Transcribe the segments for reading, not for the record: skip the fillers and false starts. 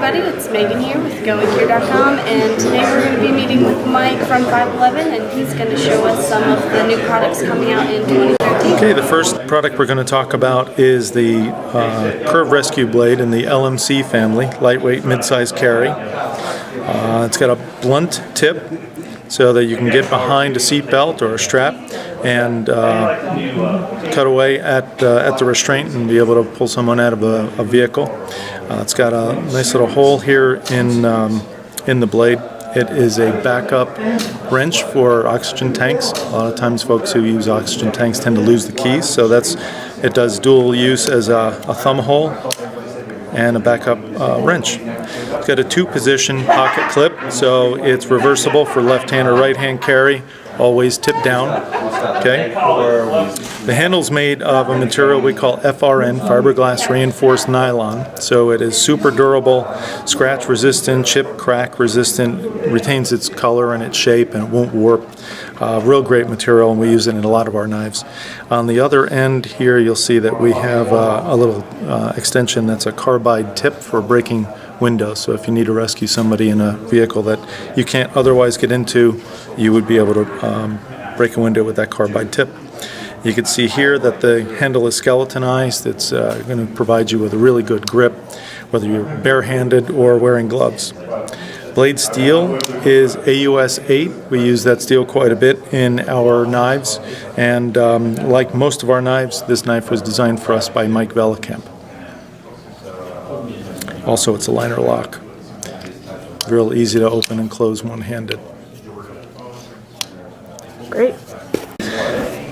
everybody, it's Megan here with GoingGear.com, and today we're going to be meeting with Mike from 511, and he's going to show us some of the new products coming out in 2013. Okay, the first product we're going to talk about is the Curve Rescue Blade in the LMC family, lightweight mid-size carry. It's got a blunt tip so that you can get behind a seat belt or a strap and cut away at the restraint and be able to pull someone out of a vehicle. It's got a nice little hole here in the blade. It is a backup wrench for oxygen tanks. A lot of times folks who use oxygen tanks tend to lose the keys, so it does dual use as a thumb hole and a backup wrench. It's got a 2-position pocket clip, so it's reversible for left-hand or right-hand carry, always tip down. Okay. The handle's made of a material we call FRN, fiberglass reinforced nylon, so it is super durable, scratch resistant, chip crack resistant, retains its color and its shape, and it won't warp. Real great material, and we use it in a lot of our knives. On the other end here, you'll see that we have a little extension that's a carbide tip for breaking windows. So if you need to rescue somebody in a vehicle that you can't otherwise get into, you would be able to break a window with that carbide tip. You can see here that the handle is skeletonized. It's going to provide you with a really good grip, whether you're barehanded or wearing gloves. Blade steel is AUS 8. We use that steel quite a bit in our knives, and like most of our knives, this knife was designed for us by Mike Vellekamp. Also, it's a liner lock. Real easy to open and close one-handed. Great.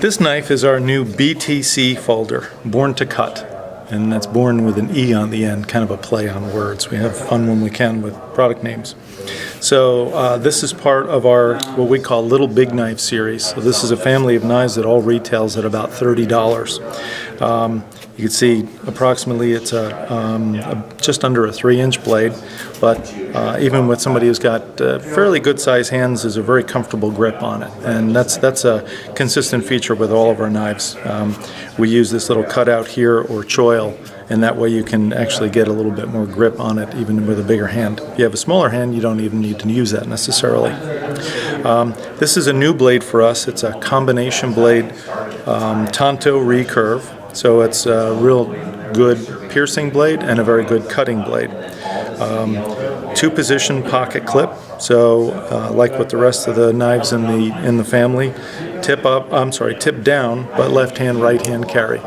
This knife is our new BTC folder, Born to Cut. And that's born with an E on the end, kind of a play on words. We have fun when we can with product names. So this is part of our, what we call Little Big Knife series. So this is a family of knives that all retails at about $30. You can see approximately it's just under a 3-inch blade, but even with somebody who's got fairly good sized hands, there's a very comfortable grip on it, and that's a consistent feature with all of our knives. We use this little cutout here or choil, and that way you can actually get a little bit more grip on it even with a bigger hand. If you have a smaller hand, you don't even need to use that necessarily. This is a new blade for us. It's a combination blade, Tonto recurve. So it's a real good piercing blade and a very good cutting blade. 2-position pocket clip. So like with the rest of the knives in the family, tip down, but left hand, right hand carry.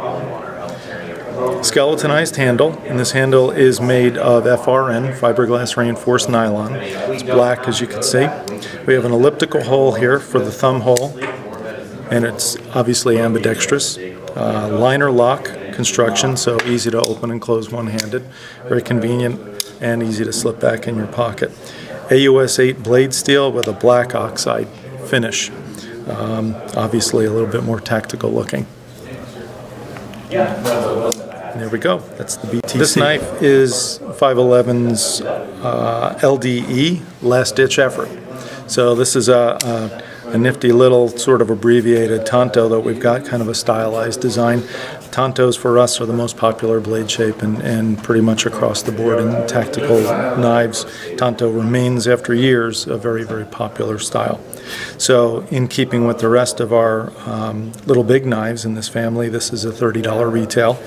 Skeletonized handle, and this handle is made of FRN, fiberglass reinforced nylon. It's black, as you can see. We have an elliptical hole here for the thumb hole, and it's obviously ambidextrous. Liner lock construction, so easy to open and close one-handed. Very convenient and easy to slip back in your pocket. AUS 8 blade steel with a black oxide finish. Obviously a little bit more tactical looking. And there we go. That's the BTC. This knife is 511's LDE, Last Ditch Effort. So this is a nifty little sort of abbreviated Tonto that we've got, kind of a stylized design. Tontos for us are the most popular blade shape and pretty much across the board in tactical knives. Tonto remains after years a very, very popular style. So in keeping with the rest of our Little Big knives in this family, this is a $30 retail.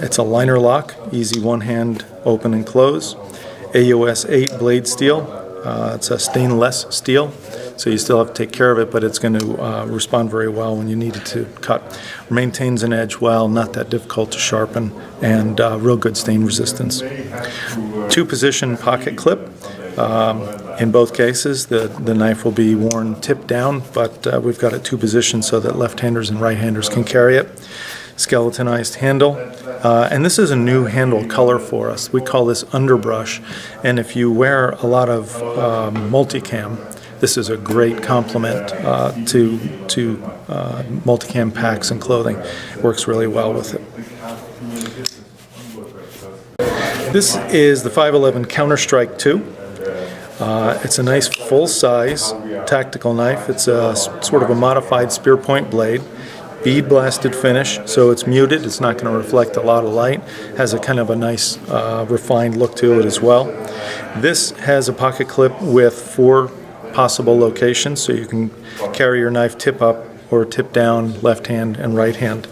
It's a liner lock, easy one-hand open and close. AUS 8 blade steel. It's a stainless steel, so you still have to take care of it, but it's going to respond very well when you need it to cut. Maintains an edge well, not that difficult to sharpen, and real good stain resistance. 2-position pocket clip. In both cases, the knife will be worn tip down, but we've got it 2-position so that left-handers and right-handers can carry it. Skeletonized handle, and this is a new handle color for us. We call this underbrush, and if you wear a lot of multicam, this is a great complement to multicam packs and clothing. It works really well with it. This is the 511 Counterstrike 2. It's a nice full-size tactical knife. It's a sort of a modified spear point blade. bead blasted finish, so it's muted. It's not going to reflect a lot of light. Has a kind of a nice refined look to it as well. This has a pocket clip with 4 possible locations, so you can carry your knife tip up or tip down, left hand and right hand.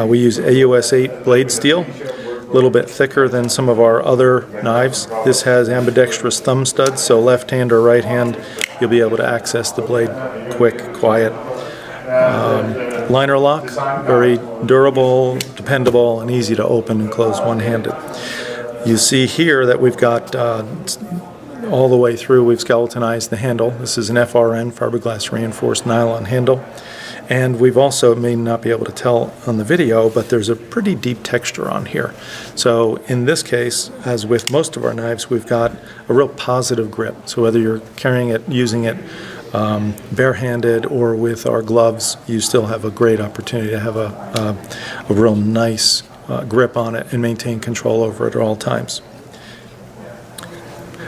We use AUS 8 blade steel, a little bit thicker than some of our other knives. This has ambidextrous thumb studs, so left hand or right hand, you'll be able to access the blade quick, quiet. Liner lock, very durable, dependable, and easy to open and close one-handed. You see here that we've got all the way through, we've skeletonized the handle. This is an FRN, fiberglass reinforced nylon handle. And we've also, may not be able to tell on the video, but there's a pretty deep texture on here. So in this case, as with most of our knives, we've got a real positive grip. So whether you're carrying it, using it barehanded or with our gloves, you still have a great opportunity to have a real nice grip on it and maintain control over it at all times.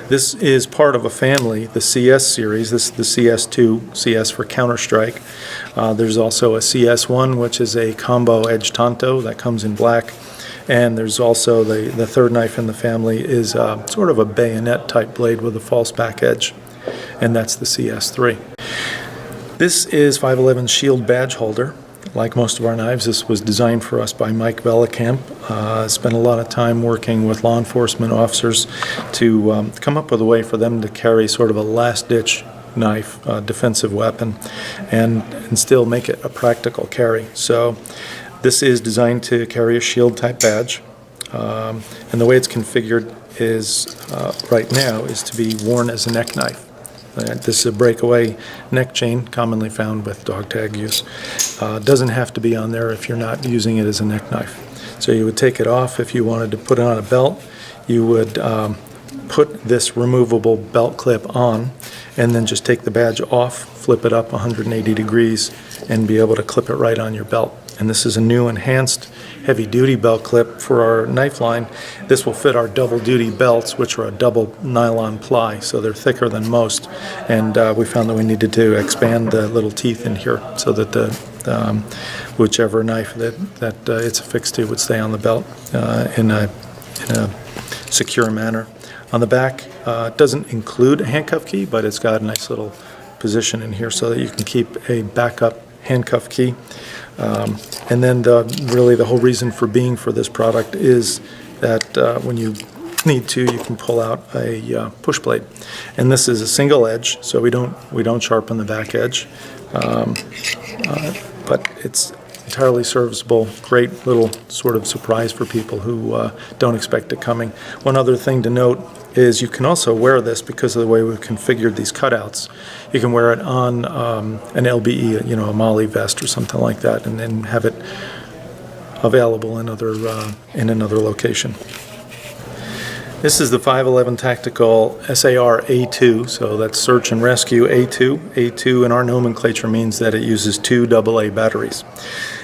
This is part of a family, the CS series. This is the CS2, CS for Counter-Strike. There's also a CS1, which is a combo edge tanto that comes in black. And there's also the third knife in the family is sort of a bayonet type blade with a false back edge. And that's the CS3. This is 511's shield badge holder. Like most of our knives, this was designed for us by Mike Vellecamp. Spent a lot of time working with law enforcement officers to come up with a way for them to carry sort of a last-ditch knife, defensive weapon, and still make it a practical carry. So this is designed to carry a shield-type badge, and the way it's configured is right now is to be worn as a neck knife. This is a breakaway neck chain commonly found with dog tag use. Doesn't have to be on there if you're not using it as a neck knife. So you would take it off. If you wanted to put it on a belt, you would put this removable belt clip on and then just take the badge off, flip it up 180 degrees, and be able to clip it right on your belt. And this is a new enhanced heavy-duty belt clip for our knife line. This will fit our double-duty belts, which are a double nylon ply, so they're thicker than most. And we found that we needed to expand the little teeth in here so that the whichever knife that it's affixed to would stay on the belt in a secure manner. On the back, it doesn't include a handcuff key, but it's got a nice little position in here so that you can keep a backup handcuff key. And then really the whole reason for being for this product is that when you need to, you can pull out a push blade. And this is a single edge, so we don't sharpen the back edge, but it's entirely serviceable. Great little sort of surprise for people who don't expect it coming. One other thing to note is you can also wear this because of the way we've configured these cutouts. You can wear it on an LBE, a Mali vest or something like that, and then have it available in another location. This is the 511 Tactical SAR A2, so that's Search and Rescue A2. A2 in our nomenclature means that it uses 2 AA batteries.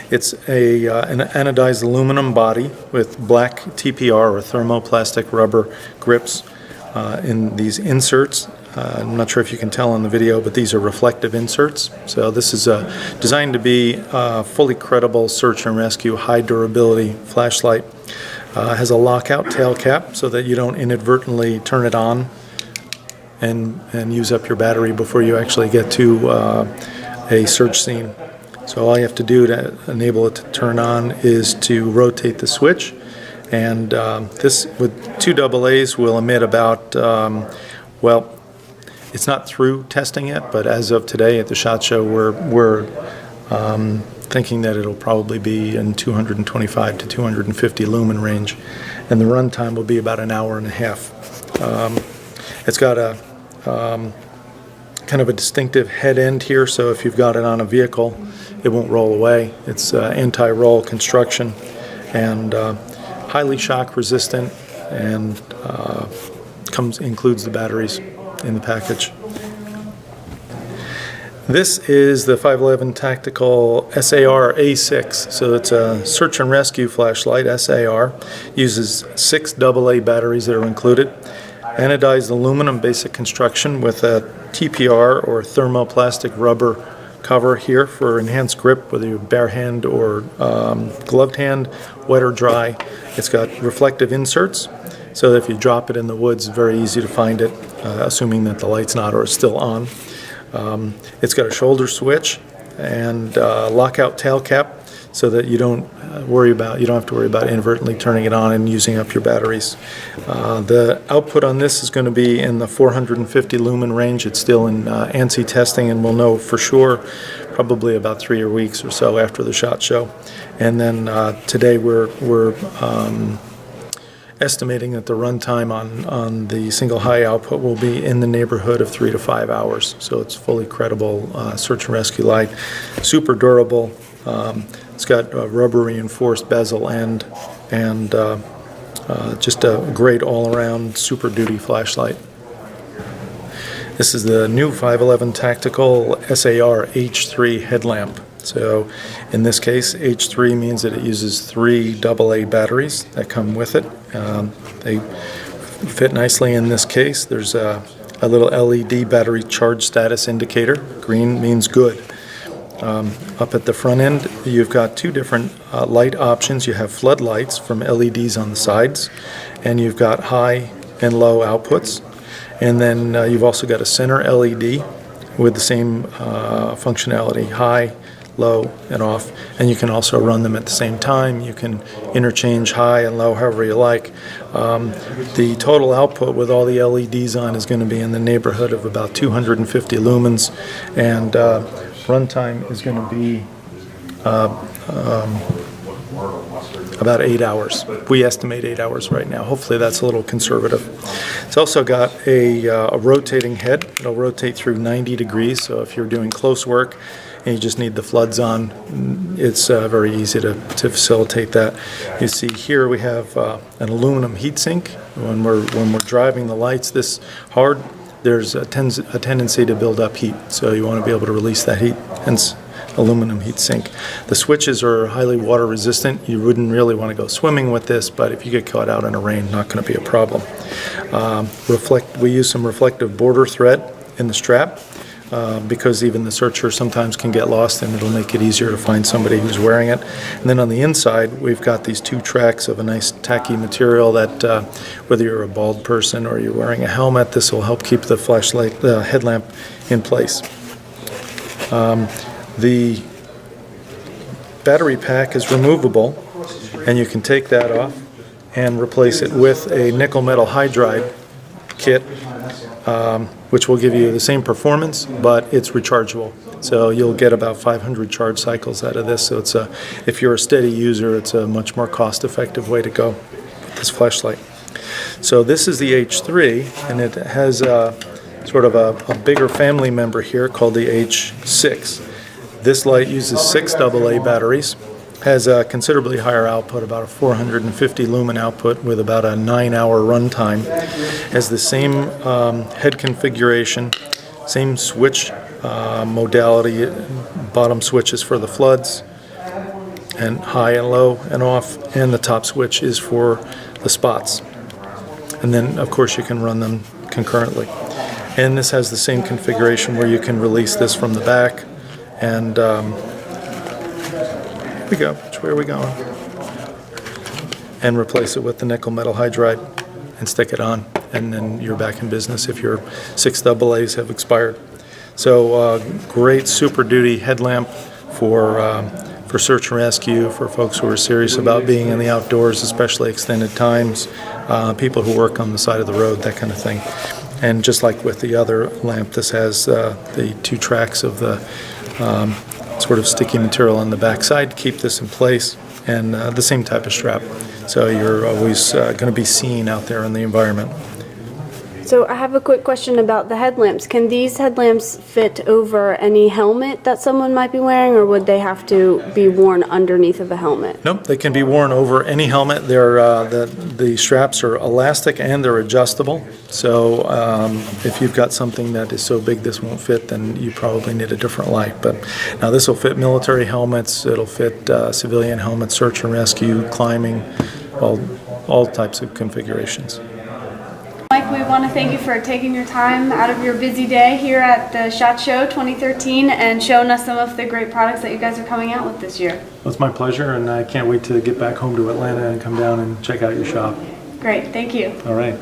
It's an anodized aluminum body with black TPR or thermoplastic rubber grips in these inserts. I'm not sure if you can tell in the video, but these are reflective inserts. So this is designed to be a fully credible search and rescue, high durability flashlight. Has a lockout tail cap so that you don't inadvertently turn it on and use up your battery before you actually get to a search scene. So all you have to do to enable it to turn on is to rotate the switch, and this with 2 AA's will emit about, well, it's not through testing yet, but as of today at the SHOT Show, we're thinking that it'll probably be in 225 to 250 lumen range, and the run time will be about an hour and a half. It's got a kind of a distinctive head end here, so if you've got it on a vehicle, it won't roll away. It's anti-roll construction and highly shock resistant, and includes the batteries in the package. This is the 511 Tactical SAR A6, so it's a search and rescue flashlight. SAR uses 6 AA batteries that are included. Anodized aluminum basic construction with a TPR or thermoplastic rubber cover here for enhanced grip, whether you're bare hand or gloved hand, wet or dry. It's got reflective inserts, so that if you drop it in the woods, it's very easy to find it, assuming that the light's not or is still on. It's got a shoulder switch and lockout tail cap, so that you don't have to worry about inadvertently turning it on and using up your batteries. The output on this is going to be in the 450 lumen range. It's still in ANSI testing, and we'll know for sure probably about 3 weeks or so after the SHOT Show. And then today we're estimating that the runtime on the single high output will be in the neighborhood of 3 to 5 hours. So it's fully credible search and rescue light, super durable. It's got a rubber reinforced bezel end, and just a great all-around Super Duty flashlight. This is the new 511 Tactical SAR H3 headlamp. So in this case, H3 means that it uses 3 AA batteries that come with it. They fit nicely in this case. There's a little LED battery charge status indicator. Green means good. Up at the front end, you've got 2 different light options. You have floodlights from LEDs on the sides, and you've got high and low outputs. And then you've also got a center LED with the same functionality, high, low, and off. And you can also run them at the same time. You can interchange high and low however you like. The total output with all the LEDs on is going to be in the neighborhood of about 250 lumens, and runtime is going to be about 8 hours. We estimate 8 hours right now. Hopefully that's a little conservative. It's also got a rotating head. It'll rotate through 90 degrees, so if you're doing close work and you just need the floods on, it's very easy to facilitate that. You see here we have an aluminum heatsink. When we're driving the lights this hard, there's a tendency to build up heat, so you want to be able to release that heat, hence aluminum heat sink. The switches are highly water resistant. You wouldn't really want to go swimming with this, but if you get caught out in the rain, not going to be a problem. We use some reflective border thread in the strap because even the searcher sometimes can get lost, and it'll make it easier to find somebody who's wearing it. And then on the inside, we've got these 2 tracks of a nice tacky material that whether you're a bald person or you're wearing a helmet, this will help keep the headlamp in place. The battery pack is removable, and you can take that off and replace it with a nickel metal hydride kit, which will give you the same performance, but it's rechargeable. So you'll get about 500 charge cycles out of this. So if you're a steady user, it's a much more cost-effective way to go with this flashlight. So this is the H3, and it has sort of a bigger family member here called the H6. This light uses 6 AA batteries, has a considerably higher output, about a 450 lumen output with about a 9-hour run time. Has the same head configuration, same switch modality, bottom switches for the floods, and high and low and off, and the top switch is for the spots. And then, of course, you can run them concurrently. And this has the same configuration where you can release this from the back. And here we go. Which way are we going? And replace it with the nickel metal hydride and stick it on. And then you're back in business if your 6 AA's have expired. So great Super Duty headlamp for search and rescue, for folks who are serious about being in the outdoors, especially extended times, people who work on the side of the road, that kind of thing. And just like with the other lamp, this has the 2 tracks of the sort of sticky material on the back side to keep this in place, and the same type of strap. So you're always going to be seen out there in the environment. So I have a quick question about the headlamps. Can these headlamps fit over any helmet that someone might be wearing, or would they have to be worn underneath of a helmet? Nope, they can be worn over any helmet. The straps are elastic and they're adjustable. So if you've got something that is so big this won't fit, then you probably need a different light. But now this will fit military helmets, it'll fit civilian helmets, search and rescue, climbing, all types of configurations. Mike, we have want to thank you for taking your time out of your busy day here at the SHOT Show 2013 and showing us some of the great products that you guys are coming out with this year. Well, it's my pleasure, and I can't wait to get back home to Atlanta and come down and check out your shop. Great, thank you. All right.